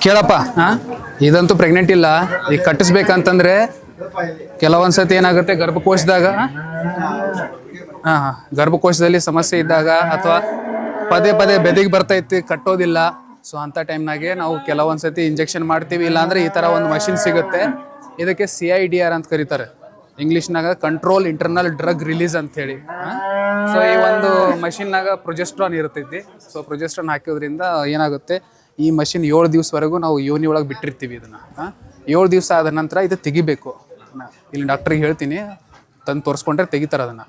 ಕೇಳಪ್ಪ, ಇದಂತೂ ಪ್ರೆಗ್ನೆಂಟ್ ಇಲ್ಲ. ಈಗ ಕಟ್ಟಿಸ್ಬೇಕಂತಂದ್ರೆ ಕೆಲವೊಂದ್ಸತಿ ಏನಾಗುತ್ತೆ, ಗರ್ಭಕೋಶದಾಗ ಗರ್ಭಕೋಶದಲ್ಲಿ ಸಮಸ್ಯೆ ಇದ್ದಾಗ ಅಥವಾ ಪದೇ ಪದೇ ಬೆದಿಗೆ ಬರ್ತೈತಿ, ಕಟ್ಟೋದಿಲ್ಲ. ಸೊ ಅಂಥ ಟೈಮ್ನಾಗೆ ನಾವು ಕೆಲವೊಂದ್ಸತಿ ಇಂಜೆಕ್ಷನ್ ಮಾಡ್ತೀವಿ. ಇಲ್ಲಾಂದ್ರೆ ಈ ಥರ ಒಂದು ಮಷಿನ್ ಸಿಗುತ್ತೆ. ಇದಕ್ಕೆ CIDR ಅಂತ ಕರೀತಾರೆ ಇಂಗ್ಲೀಷ್ನಾಗ, ಕಂಟ್ರೋಲ್ ಇಂಟರ್ನಲ್ ಡ್ರಗ್ ರಿಲೀಸ್ ಅಂತ ಹೇಳಿ. ಸೊ ಈ ಒಂದು ಮಷಿನ್ನಾಗ ಪ್ರೊಜೆಸ್ಟ್ರಾನ್ ಇರ್ತೈತಿ. ಸೊ ಪ್ರೊಜೆಸ್ಟ್ರಾನ್ ಹಾಕೋದ್ರಿಂದ ಏನಾಗುತ್ತೆ, ಈ ಮಷಿನ್ 7 ದಿವಸವರೆಗೂ ನಾವು ಯೋನಿ ಒಳಗೆ ಬಿಟ್ಟಿರ್ತೀವಿ. ಇದನ್ನು 7 ದಿವಸ ಆದ ನಂತರ ಇದು ತೆಗಿಬೇಕು. ಇಲ್ಲಿ ಡಾಕ್ಟ್ರಿಗೆ ಹೇಳ್ತೀನಿ, ತಂದು ತೋರಿಸ್ಕೊಂಡ್ರೆ ತೆಗಿತಾರೆ ಅದನ್ನು.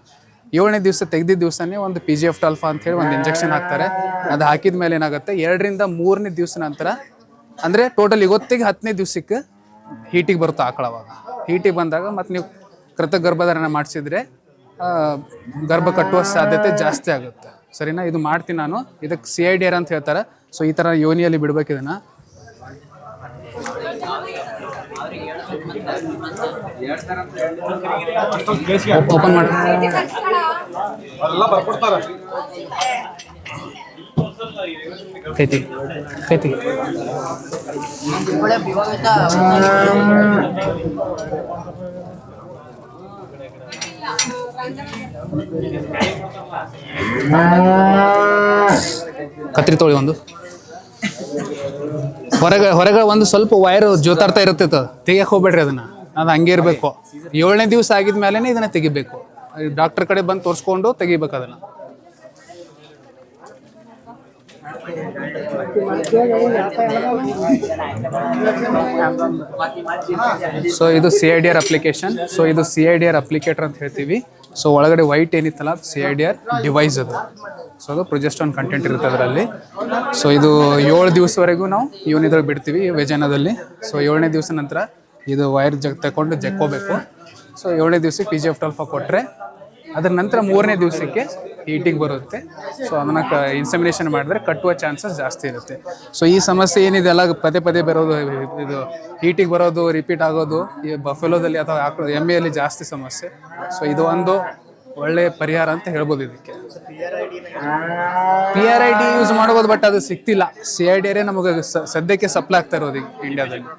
7ನೇ ದಿವಸ ತೆಗೆದಿದ್ದ ದಿವಸನೇ ಒಂದು PGF-α ಅಂತ ಹೇಳಿ ಒಂದು ಇಂಜೆಕ್ಷನ್ ಹಾಕ್ತಾರೆ. ಅದು ಹಾಕಿದ ಮೇಲೆ ಏನಾಗುತ್ತೆ, 2ರಿಂದ 3ನೇ ದಿವಸ ನಂತರ, ಅಂದರೆ ಟೋಟಲ್ ಇವತ್ತಿಗೆ 10ನೇ ದಿವಸಕ್ಕೆ ಹೀಟಿಗೆ ಬರುತ್ತೆ ಆಕಳ. ಅವಾಗ ಹೀಟಿಗೆ ಬಂದಾಗ ಮತ್ತು ನೀವು ಕೃತಕ ಗರ್ಭಧಾರಣೆ ಮಾಡಿಸಿದ್ರೆ ಗರ್ಭ ಕಟ್ಟುವ ಸಾಧ್ಯತೆ ಜಾಸ್ತಿ ಆಗುತ್ತೆ. ಸರಿನಾ? ಇದು ಮಾಡ್ತೀನಿ ನಾನು. ಇದಕ್ಕೆ CIDR ಅಂತ ಹೇಳ್ತಾರೆ. ಸೊ ಈ ಥರ ಯೋನಿಯಲ್ಲಿ ಬಿಡ್ಬೇಕು ಇದನ್ನು. ಓಪನ್ ಮಾಡಿ. ಕೈತಿ ಕೈತಿ ಕತ್ರಿ ತೊಳಿ ಒಂದು. ಹೊರಗೆ ಒಂದು ಸ್ವಲ್ಪ ವೈರ್ ಜೋತಾಡ್ತಾ ಇರುತ್ತೆ, ತೆಗಿಯಕ್ಕೆ ಹೋಗ್ಬೇಡ್ರಿ ಅದನ್ನ. ಅದು ಹಂಗೆ ಇರಬೇಕು. 7ನೇ ದಿವಸ ಆಗಿದ್ಮೇಲೆ ಇದನ್ನ ತೆಗಿಬೇಕು. ಡಾಕ್ಟರ್ ಕಡೆ ಬಂದು ತೋರಿಸ್ಕೊಂಡು ತೆಗಿಬೇಕು ಅದನ್ನ. ಸೊ ಇದು CIDR ಅಪ್ಲಿಕೇಶನ್. ಸೊ ಇದು CIDR ಅಪ್ಲಿಕೇಟರ್ ಅಂತ ಹೇಳ್ತೀವಿ. ಸೊ ಒಳಗಡೆ ವೈಟ್ ಏನಿತ್ತಲ್ಲ, CIDR ಡಿವೈಸ್ ಅದು. ಸೊ ಅದು ಪ್ರೊಜೆಸ್ಟ್ರಾನ್ ಕಂಟೆಂಟ್ ಇರುತ್ತೆ ಅದರಲ್ಲಿ. ಸೊ ಇದು 7 ದಿವಸವರೆಗೂ ನಾವು ಇವನಿದ್ರಲ್ಲಿ ಬಿಡ್ತೀವಿ ವೆಜನದಲ್ಲಿ. ಸೊ 7ನೇ ದಿವಸ ನಂತರ ಇದು ವೈರ್ ತಗೊಂಡು ಜಕ್ಕೋಬೇಕು. ಸೊ 7ನೇ ದಿವಸಕ್ಕೆ PGF-α ಕೊಟ್ಟರೆ ಅದರ ನಂತರ 3ನೇ ದಿವಸಕ್ಕೆ ಹೀಟಿಗೆ ಬರುತ್ತೆ. ಸೊ ಅದನ್ನು ಇನ್ಸೆಮಿನೇಷನ್ ಮಾಡಿದ್ರೆ ಕಟ್ಟುವ ಚಾನ್ಸಸ್ ಜಾಸ್ತಿ ಇರುತ್ತೆ. ಸೊ ಈ ಸಮಸ್ಯೆ ಏನಿದೆ ಅಲ್ಲ, ಪದೇ ಪದೇ ಬರೋದು, ಇದು ಹೀಟಿಗೆ ಬರೋದು, ರಿಪೀಟ್ ಆಗೋದು, ಈ ಬಫೆಲೋದಲ್ಲಿ ಅಥವಾ ಎಮ್ಮೆಯಲ್ಲಿ ಜಾಸ್ತಿ ಸಮಸ್ಯೆ. ಸೊ ಇದು ಒಂದು ಒಳ್ಳೆ ಪರಿಹಾರ ಅಂತ ಹೇಳ್ಬೋದು ಇದಕ್ಕೆ. PRID ಯೂಸ್ ಮಾಡ್ಬೋದು, ಬಟ್ ಅದು ಸಿಗ್ತಿಲ್ಲ. CIDR ನಮಗೆ ಸದ್ಯಕ್ಕೆ ಸಪ್ಲೈ ಆಗ್ತಾ ಇರೋದು ಇಂಡಿಯಾದಲ್ಲಿ.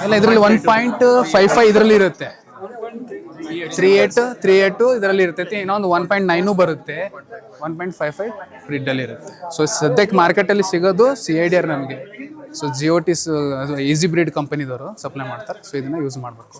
ಇಲ್ಲ, ಇದರಲ್ಲಿ 1.55 ಇದರಲ್ಲಿ ಇರುತ್ತೆ, 3.8 ಇದರಲ್ಲಿ ಇರ್ತೈತಿ. ಇನ್ನೊಂದು 1.9 ಬರುತ್ತೆ, 1.55 ಫ್ರಿಡ್ಡಲ್ಲಿ ಇರುತ್ತೆ. ಸೊ ಸದ್ಯಕ್ಕೆ ಮಾರ್ಕೆಟಲ್ಲಿ ಸಿಗೋದು CIDR ನಮಗೆ. ಸೊ GOT's ಈಸಿ ಬ್ರೀಡ್ ಕಂಪನಿದವರು ಸಪ್ಲೈ ಮಾಡ್ತಾರೆ. ಸೊ ಇದನ್ನು ಯೂಸ್ ಮಾಡಬೇಕು.